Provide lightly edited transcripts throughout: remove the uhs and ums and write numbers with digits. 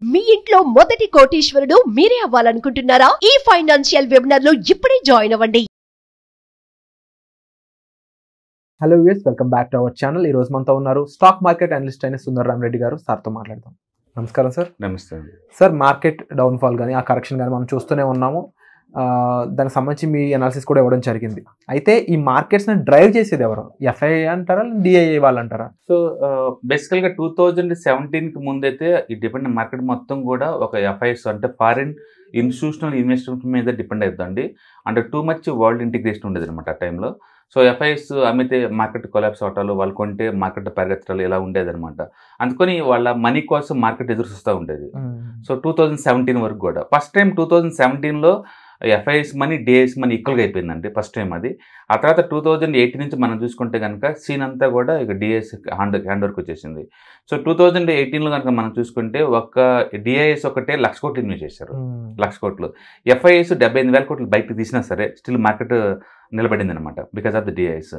మీ ఇంట్లో మొదటి కోటీశ్వరుడు మీరే అవ్వాలనుకుంటున్నారా? ఈ ఫైనాన్షియల్ వెబినార్ లో ఇప్పుడే జాయిన్ అవ్వండి. Hello viewers, welcome back to our channel. ఈ రోజు మనతో ఉన్నారు స్టాక్ మార్కెట్ అనలిస్ట్ అయిన సుందరరామ్ రెడ్డి గారు. సార్తో మాట్లాడదాం. నమస్కారం సార్. నమస్తే అండి. సార్, మార్కెట్ డౌన్ఫాల్ కానీ ఆ కరెక్షన్ కానీ మనం చూస్తూనే ఉన్నాము. దానికి సంబంధించి మీ అనాలిసిస్ కూడా ఇవ్వడం జరిగింది. అయితే ఈ మార్కెట్స్ని డ్రైవ్ చేసేది ఎవరు? ఎఫ్ఐ అంటారా, డిఐఏ వాళ్ళు అంటారా? సో బేసికల్గా 2017కి ముందైతే ఈ డిపెండ్ మార్కెట్ మొత్తం కూడా ఒక ఎఫ్ఐఎస్ అంటే ఫారిన్ ఇన్స్టిట్యూషనల్ ఇన్వెస్ట్మెంట్ మీద డిపెండ్ అవుతుంది. అంటే టూ మచ్ వరల్డ్ ఇంటిగ్రేషన్ ఉండేది అనమాట ఆ టైంలో. సో ఎఫ్ఐఎస్ అమ్మితే మార్కెట్ కొలాప్స్ అవటాలు, వాళ్ళు కొంటే మార్కెట్ పరిగెత్తడాలు ఇలా ఉండేదన్నమాట. అందుకని వాళ్ళ మనీ కోసం మార్కెట్ ఎదురు చూస్తూ ఉండేది. సో 2017 వరకు కూడా ఫస్ట్ టైం 2017లో ఎఫ్ఐఎస్ మనీ డిఐఎస్ మనీ ఈక్వల్గా అయిపోయిందండి ఫస్ట్ టైం అది. ఆ తర్వాత 2018 నుంచి మనం చూసుకుంటే కనుక సీన్ అంతా కూడా ఇక డిఐఎస్ హ్యాండ్ వర్క్ వచ్చేసింది. సో 2018లో కనుక మనం చూసుకుంటే ఒక డిఐఎస్ ఒకటే 1,00,000 కోట్లు ఇన్వెస్ట్ చేశారు. 1,00,000 కోట్లు. ఎఫ్ఐఎస్ 78,000 కోట్లు బయటకు తీసినా సరే స్టిల్ మార్కెట్ నిలబడింది అనమాట because of the DIIs.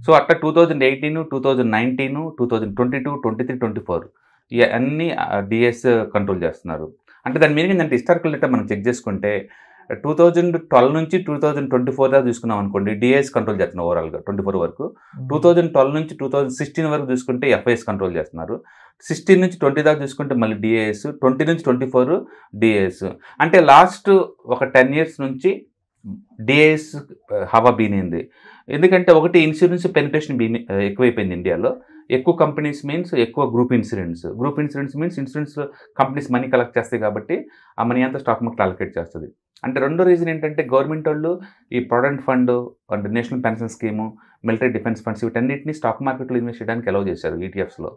So అట్లా 2018, 2019, 2022, 23, 24 అన్ని డిఐఎస్ కంట్రోల్ చేస్తున్నారు. అంటే దాని మీనింగ్ ఏంటంటే హిస్టారికల్ డేటా మనం చెక్ చేసుకుంటే 2012 నుంచి 2024 దాకా చూసుకున్నాం అనుకోండి, డిఐఎస్ కంట్రోల్ చేస్తున్నారు ఓవరాల్గా 24 వరకు. 2012 నుంచి 2016 వరకు చూసుకుంటే ఎఫ్ఐఎస్ కంట్రోల్ చేస్తున్నారు. 16 నుంచి 20 దాకా చూసుకుంటే మళ్ళీ డిఐఎస్, 20 నుంచి 24 డిఐఎస్. అంటే లాస్ట్ ఒక 10 years నుంచి డిఐఎస్ హవా బీనింది. ఎందుకంటే ఒకటి ఇన్సూరెన్స్ పెనిట్రేషన్ ఎక్కువైపోయింది ఇండియాలో. ఎక్కువ కంపెనీస్ మీన్స్ ఎక్కువ group insurance means insurance companies money collect చేస్తాయి కాబట్టి ఆ మనీ అంతా స్టాక్ మార్కెట్ అలొకేట్ చేస్తుంది. అంటే రెండో రీజన్ ఏంటంటే గవర్నమెంట్ వాళ్ళు ఈ ప్రావిడెంట్ ఫండ్ అంటే national pension scheme, military defence funds వీటన్నిటిని స్టాక్ మార్కెట్లో ఇన్వెస్ట్ చేయడానికి అలౌ చేశారు ఈటీఎఫ్స్లో.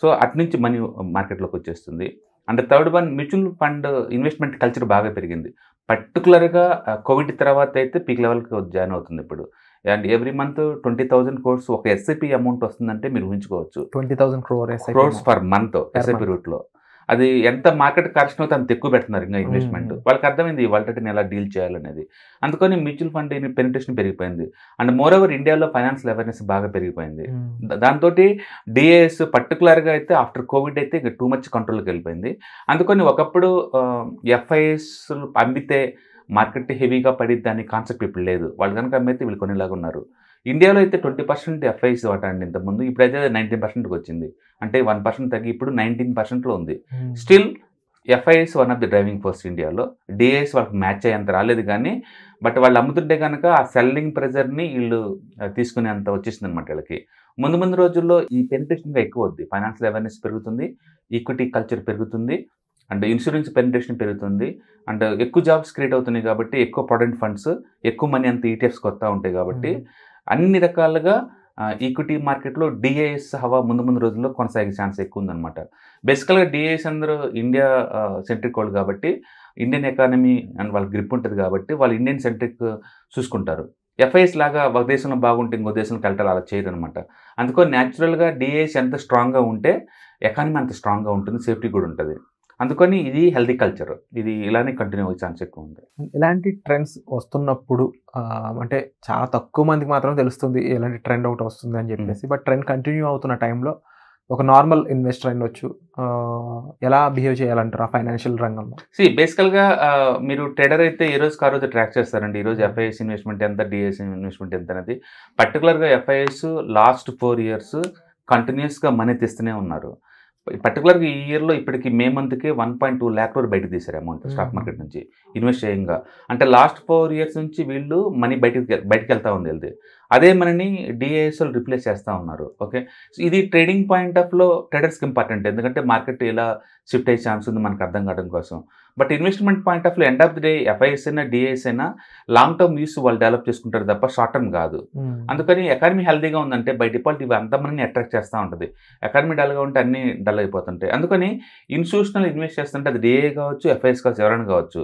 సో అటు నుంచి మనీ మార్కెట్లోకి వచ్చేస్తుంది. అంటే third one, mutual fund investment culture బాగా పెరిగింది. పర్టికులర్గా కోవిడ్ తర్వాత అయితే పీక్ లెవెల్కి జాయిన్ అవుతుంది ఇప్పుడు. అండ్ ఎవ్రీ మంత్ 20,000 crores ఒక ఎస్ఐపి అమౌంట్ వస్తుందంటే మీరు ఊహించుకోవచ్చు. 20,000 crores పర్ మంత్ ఎస్ఐపి రూట్లో. అది ఎంత మార్కెట్ కరెక్షన్ అవుతే అంత ఎక్కువ పెడుతున్నారు ఇంకా ఇన్వెస్ట్మెంట్. వాళ్ళకి అర్థమైంది వాలటిలిటీని ఎలా డీల్ చేయాలనేది. అందుకని మ్యూచువల్ ఫండ్ పెనిట్రేషన్ పెరిగిపోయింది. అండ్ మోర్ ఓవర్ ఇండియాలో ఫైనాన్షియల్ అవేర్నెస్ బాగా పెరిగిపోయింది. దాంతో డిఐఎస్ పర్టికులర్గా అయితే ఆఫ్టర్ కోవిడ్ అయితే ఇక టూ మచ్ కంట్రోల్కి వెళ్ళిపోయింది. అందుకని ఒకప్పుడు ఎఫ్ఐఎస్ అమ్మితే మార్కెట్ హెవీగా పడిద్ది అనే కాన్సెప్ట్ ఇప్పుడు లేదు. వాళ్ళు కనుక అమ్మితే వీళ్ళు కొనేలాగా ఉన్నారు. ఇండియాలో అయితే 20% ఎఫ్ఐఎస్ వాటండి ఇంతకుముందు, ఇప్పుడైతే 19%కి వచ్చింది. అంటే 1% తగ్గి ఇప్పుడు 19%లో ఉంది. Still FIs one of the driving force ఇండియాలో. డిఐఎస్ వాళ్ళకి మ్యాచ్ అయ్యేంత రాలేదు కానీ, బట్ వాళ్ళు అమ్ముతుంటే కనుక ఆ సెల్లింగ్ ప్రెజర్ని వీళ్ళు తీసుకునేంత వచ్చేసింది అనమాట వీళ్ళకి. ముందు రోజుల్లో ఈ పెనిట్రేషన్ ఎక్కువ అవుద్ది. ఫైనాన్షియల్ అవేర్నెస్ పెరుగుతుంది, ఈక్విటీ కల్చర్ పెరుగుతుంది, అండ్ ఇన్సూరెన్స్ పెనిట్రేషన్ పెరుగుతుంది, అండ్ ఎక్కువ జాబ్స్ క్రియేట్ అవుతున్నాయి కాబట్టి ఎక్కువ ప్రావిడెంట్ ఫండ్స్, ఎక్కువ మనీ అంత ఈటీఎఫ్స్కి వస్తూ ఉంటాయి కాబట్టి అన్ని రకాలుగా ఈక్విటీ మార్కెట్లో డిఐఎస్ హవా ముందు రోజుల్లో కొనసాగే ఛాన్స్ ఎక్కువ ఉందన్నమాట. బేసికల్గా డిఐఎస్ అందరూ ఇండియా సెంట్రిక్ వాళ్ళు కాబట్టి, ఇండియన్ ఎకానమీ అండ్ వాళ్ళ గ్రిప్ ఉంటుంది కాబట్టి వాళ్ళు ఇండియన్ సెంట్రిక్ చూసుకుంటారు. ఎఫ్ఐఎస్ లాగా ఒక దేశంలో బాగుంటే ఇంకో దేశంలోకి వెళ్ళాలి అలా చేయరు అనమాట. అందుకని న్యాచురల్గా డిఐఎస్ ఎంత స్ట్రాంగ్గా ఉంటే ఎకానమీ అంత స్ట్రాంగ్గా ఉంటుంది, సేఫ్టీ కూడా ఉంటుంది. అందుకని ఇది హెల్తీ కల్చర్, ఇది ఇలానే కంటిన్యూ అయ్యే ఛాన్స్ ఎక్కువ ఉంది. ఇలాంటి ట్రెండ్స్ వస్తున్నప్పుడు అంటే చాలా తక్కువ మందికి మాత్రం తెలుస్తుంది ఎలాంటి ట్రెండ్ ఒకటి వస్తుంది అని చెప్పేసి. బట్ ట్రెండ్ కంటిన్యూ అవుతున్న టైంలో ఒక నార్మల్ ఇన్వెస్టర్ అయినవచ్చు ఎలా బిహేవ్ చేయాలంటారు ఆ ఫైనాన్షియల్ రంగంలో? బేసికల్గా మీరు ట్రేడర్ అయితే ఏ రోజుకి ఆ రోజు ట్రాక్ చేస్తారండి. ఈరోజు ఎఫ్ఐఎస్ ఇన్వెస్ట్మెంట్ ఎంత, డిఐఎస్ ఇన్వెస్ట్మెంట్ ఎంత అనేది. పర్టికులర్గా ఎఫ్ఐఎస్ లాస్ట్ 4 years కంటిన్యూస్గా మనీ తెస్తూనే ఉన్నారు. పర్టికులర్గా ఈ ఇయర్లో ఇప్పటికి మే మంత్కి 1.2 lakh crore బయటకు తీశారు అమౌంట్ స్టాక్ మార్కెట్ నుంచి ఇన్వెస్ట్ చేయంగా. అంటే లాస్ట్ 4 years నుంచి వీళ్ళు మనీ బయటకు వెళ్తూ ఉంది. అదే మనని డిఐఎస్ఎల్ రిప్లేస్ చేస్తూ ఉన్నారు. ఓకే, ఇది ట్రేడింగ్ పాయింట్ ఆఫ్లో ట్రేడర్స్కి ఇంపార్టెంట్, ఎందుకంటే మార్కెట్ ఎలా షిఫ్ట్ అయ్యే ఛాన్స్ ఉంది మనకు అర్థం కావడం కోసం. బట్ ఇన్వెస్ట్మెంట్ పాయింట్ ఆఫ్లో end of the day FIs అయినా డిఐఎస్ అయినా లాంగ్ టర్మ్ యూస్ వాళ్ళు డెవలప్ చేసుకుంటారు తప్ప షార్ట్ టర్మ్ కాదు. అందుకని ఎకానమీ హెల్తీగా ఉందంటే బై డిఫాల్ట్ ఇవి అంత మనని అట్రాక్ట్ చేస్తూ ఉంటుంది. ఎకానమీ డల్గా ఉంటే అన్ని డల్ అయిపోతుంటాయి. అందుకని ఇన్స్టిట్యూషనల్ ఇన్వెస్ట్ చేస్తుంటే అది డిఐ కావచ్చు, ఎఫ్ఐఎస్ కావచ్చు, ఎవరైనా కావచ్చు,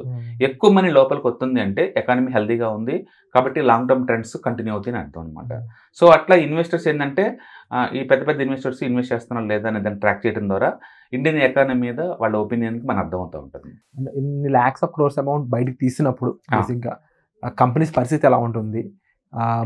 ఎక్కువ మనీ లోపలికి వస్తుంది అంటే ఎకానమీ హెల్తీగా ఉంది కాబట్టి లాంగ్ టర్మ్ ట్రెండ్స్ కంటిన్యూ అవుతాయి అని అర్థం అనమాట. సో అట్లా ఇన్వెస్టర్స్ ఏంటంటే ఈ పెద్ద ఇన్వెస్టర్స్ ఇన్వెస్ట్ చేస్తున్నారు లేదా అనేది దాన్ని ట్రాక్ చేయడం ద్వారా ఇండియన్ ఎకానమీ మీద వాళ్ళ ఒపీనియన్కి మనకు అర్థమవుతూ ఉంటుంది. ఇన్ని lakhs of crores అమౌంట్ బయటకు తీసినప్పుడు బేసిక్గా కంపెనీస్ పరిస్థితి ఎలా ఉంటుంది?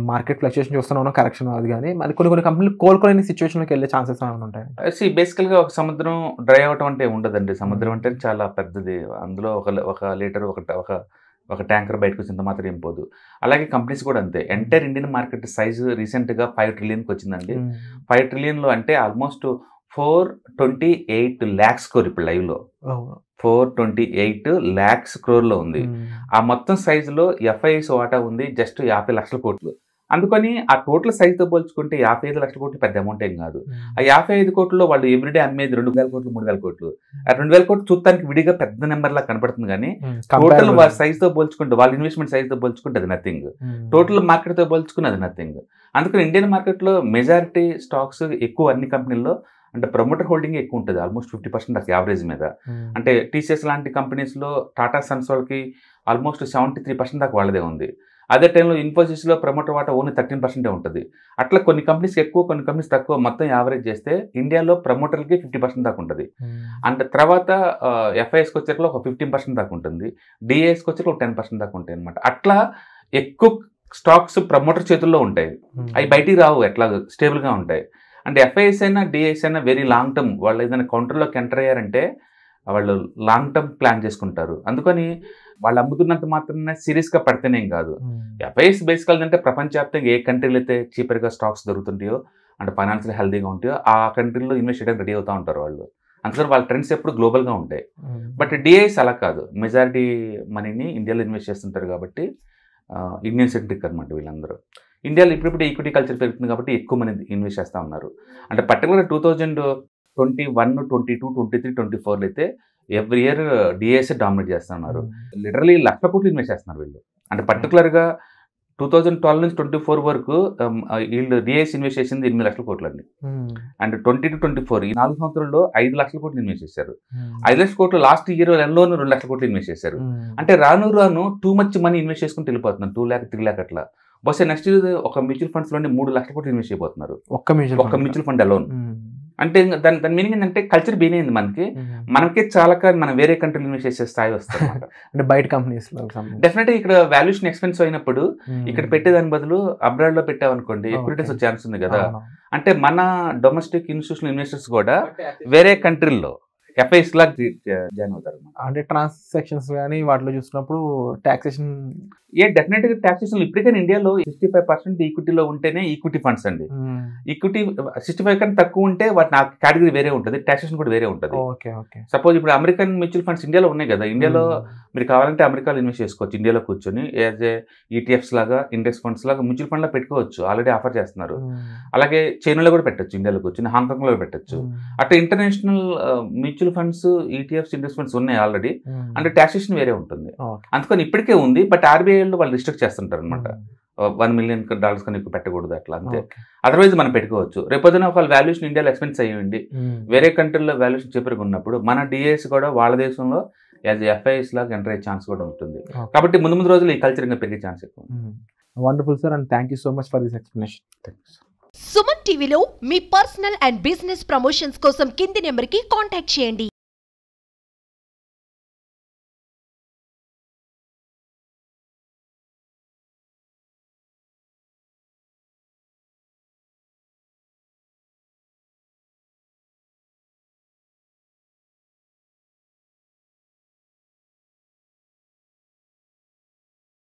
మార్కెట్ ఫ్లక్చుయేషన్ చూస్తున్నాను, కరెక్షన్ అది కానీ మరి కొన్ని కంపెనీలు కోలుకోలేని సిచ్యువేషన్లోకి వెళ్ళే ఛాన్సెస్ ఏమైనా ఉంటాయి? బేసికల్గా ఒక సముద్రం డ్రై అవటం అంటే ఉండదండి. సముద్రం అంటే చాలా పెద్దది. అందులో ఒక లీటర్ ఒక ట్యాంకర్ బయటకు వచ్చినంత మాత్రం ఏం పోదు. అలాగే కంపెనీస్ కూడా అంతే. ఎంటైర్ ఇండియన్ మార్కెట్ సైజు రీసెంట్గా 5 ట్రిలియన్కి వచ్చిందండి. 5 ట్రిలియన్లో అంటే ఆల్మోస్ట్ 428 lakhs crore ఇప్పుడు లైవ్లో 428 lakhs crore ఉంది. ఆ మొత్తం సైజులో FIIs వాటా ఉంది జస్ట్ 50 లక్షల కోట్లు. అందుకని ఆ టోటల్ సైజుతో పోల్చుకుంటే 55 లక్షల కోట్లు పెద్ద అమౌంట్ ఏం కాదు. ఆ 55 కోట్లలో వాళ్ళు ఎవ్రీడే అమ్మేది 2,000 కోట్లు 3,000 కోట్లు. ఆ 2,000 కోట్లు చూడటానికి విడిగా పెద్ద నెంబర్ లా కనపడుతుంది కానీ టోటల్ వాళ్ళ సైజుతో పోల్చుకుంటే, వాళ్ళ ఇన్వెస్ట్మెంట్ సైజుతో పోల్చుకుంటే అది నథింగ్. టోటల్ మార్కెట్తో పోల్చుకుని అది నథింగ్. అందుకని ఇండియన్ మార్కెట్లో మెజారిటీ స్టాక్స్ ఎక్కువ అన్ని కంపెనీల్లో అంటే ప్రమోటర్ హోల్డింగ్ ఎక్కువ ఉంటుంది. ఆల్మోస్ట్ 50% దాకా యావరేజ్ మీద. అంటే TCS లాంటి కంపెనీస్లో టాటా సన్స్ వాళ్ళకి ఆల్మోస్ట్ 73% దాకా వాళ్ళదే ఉంది. అదే టైంలో ఇన్ఫోసిస్లో ప్రమోటర్ వాటా ఓన్లీ 13% ఉంటుంది. అట్లా కొన్ని కంపెనీస్ ఎక్కువ, కొన్ని కంపెనీస్ తక్కువ, మొత్తం యావరేజ్ చేస్తే ఇండియాలో ప్రమోటర్కి 50% దాకా ఉంటుంది. అంటే తర్వాత FIIస్కి వచ్చేట్లో ఒక 15% దాకా ఉంటుంది. DISకి వచ్చేట్లో ఒక 10% దాకా ఉంటాయి అనమాట. అట్లా ఎక్కువ స్టాక్స్ ప్రమోటర్ చేతుల్లో ఉంటాయి. అవి బయటికి రావు, ఎట్లా స్టేబుల్గా ఉంటాయి. అంటే FIIs అయినా DIS అయినా వెరీ లాంగ్ టర్మ్. వాళ్ళు ఏదైనా కౌంటర్లోకి ఎంటర్ అయ్యారంటే వాళ్ళు లాంగ్ టర్మ్ ప్లాన్ చేసుకుంటారు. అందుకని వాళ్ళు అమ్ముతున్నంత మాత్రమే సీరియస్గా పడితేనేం కాదు. FIIs బేసికల్ అంటే ప్రపంచవ్యాప్తంగా ఏ కంట్రీలు అయితే చీపర్గా స్టాక్స్ దొరుకుతుంటాయో అంటే ఫైనాన్షియల్ హెల్దీగా ఉంటాయో ఆ కంట్రీలో ఇన్వెస్ట్ చేయడానికి రెడీ అవుతూ ఉంటారు వాళ్ళు. అందుకని వాళ్ళ ట్రెండ్స్ ఎప్పుడు గ్లోబల్గా ఉంటాయి. బట్ DIS అలా కాదు. మెజారిటీ మనీని ఇండియాలో ఇన్వెస్ట్ చేస్తుంటారు కాబట్టి ఇండియన్ సెంట్రిక్ అనమాట వీళ్ళందరూ. ఇండియాలో ఇప్పుడు ఈక్విటీ కల్చర్ పెరుగుతుంది కాబట్టి ఎక్కువ మంది ఇన్వెస్ట్ చేస్తూ ఉన్నారు. అంటే పర్టికులర్ 2021, 22, 23, 24 అయితే ఎవ్రీ ఇయర్ DIS డామినేట్ చేస్తున్నారు. లిటరలీ లక్షల కోట్లు ఇన్వెస్ట్ చేస్తున్నారు వీళ్ళు. అంటే పర్టికులర్గా 2012 నుంచి 24 వరకు వీళ్ళు DIS ఇన్వెస్ట్ చేసింది 8 లక్షల కోట్లు అండి. అండ్ 20 to 24 ఈ 4 సంవత్సరాల్లో 5 లక్షల కోట్లు ఇన్వెస్ట్ చేశారు. 5 లక్షల కోట్లు లాస్ట్ ఇయర్ ఎల్లోనూ 2 లక్షల కోట్లు ఇన్వెస్ట్ చేశారు. అంటే రాను టూ మచ్ మనీ ఇన్వెస్ట్ చేసుకుంటూ వెళ్ళిపోతున్నారు. 2 lakh 3 lakh అట్లా. బహుశా నెక్స్ట్ ఇయర్ ఒక మ్యూచువల్ ఫండ్స్లోనే 3 లక్షల కోట్లు ఇన్వెస్ట్ అయిపోతున్నారు ఒక్క మ్యూచువల్ ఫండ్ అలోన్. అంటే దాని మీనింగ్ ఏంటంటే కల్చర్ బీనే ఉంది మనకే చాలా మనం వేరే కంట్రీలు ఇన్వెస్ట్ చేసే స్థాయి వస్తుంది. అంటే బయట కంపెనీస్ డెఫినెట్గా ఇక్కడ వాల్యుయేషన్ ఎక్స్పెన్సివ్ అయినప్పుడు ఇక్కడ పెట్టేదాని బదులు అబ్రాడ్ లో పెట్టామనుకోండి ఎక్కువ రిటర్న్స్ వచ్చే ఛాన్స్ ఉంది కదా. అంటే మన డొమెస్టిక్ ఇన్స్టిట్యూషనల్ ఇన్వెస్టర్స్ కూడా వేరే కంట్రీల్లో FIIs లా జాయిన్ అవుతారు. అంటే ట్రాన్సాక్షన్స్ కానీ వాటిలో చూసినప్పుడు టాక్సేషన్ డెఫినెట్గా టాక్సేషన్ ఇప్పటికైనా ఇండియాలో 65% ఈక్విటీలో ఉంటేనే ఈక్విటీ ఫండ్స్ అండి. ఈక్విటీ 65 కన్నా తక్కువ ఉంటే వాటి కేటగిరీ వేరే ఉంటుంది, టాక్సేషన్ కూడా వేరే ఉంటుంది. సపోజ్ ఇప్పుడు అమెరికన్ మ్యూచువల్ ఫండ్స్ ఇండియాలో ఉన్నాయి కదా, ఇండియాలో మీరు కావాలంటే అమెరికాలో ఇన్వెస్ట్ చేసుకోవచ్చు. ఇండియాలో కూర్చొని యాజ్ ETFs లాగా ఇండెక్స్ ఫండ్స్ లాగా మ్యూచువల్ ఫండ్ లో పెట్టుకోవచ్చు. ఆల్రెడీ ఆఫర్ చేస్తున్నారు. అలాగే చైనాలో కూడా పెట్టచ్చు, ఇండియాలో కూర్చొని హాంకాంగ్ లో పెట్టచ్చు. అట్లా international mutual funds ETFs index funds ఉన్నాయి ఆల్రెడీ. అంటే టాక్సేషన్ వేరే ఉంటుంది. అందుకని ఇప్పటికే ఉంది. బట్ RBI వాళ్ళు రిస్ట్రిక్ట్ చేస్తుంటారు అనమాట. $1 million కన్నా ఎక్కువ పెట్టకూడదు అట్లా, అంతే. అదర్వైజ్ మనం పెట్టుకోవచ్చు. రేపొద్దున ఒక వాల్యుయేషన్ ఇండియాలో ఎక్స్పెన్స్ అయ్యండి, వేరే కంట్రీలో వాల్యుయేషన్ చీపర్గా ఉన్నప్పుడు మన DIS కూడా వాళ్ళ దేశంలో యాజ్ FIIs లాగా ఎంటర్ అయ్యే ఛాన్స్ కూడా ఉంటుంది. కాబట్టి ముందు రోజులు ఈ కల్చర్ ఇంకా పెరిగే ఛాన్స్ ఎక్కువ. Wonderful sir, and thank you so much for this explanation. Suman టీవీలో మీ పర్సనల్ అండ్ బిజినెస్ ప్రమోషన్స్ కోసం కింది నెంబర్కి కాంటాక్ట్ చేయండి.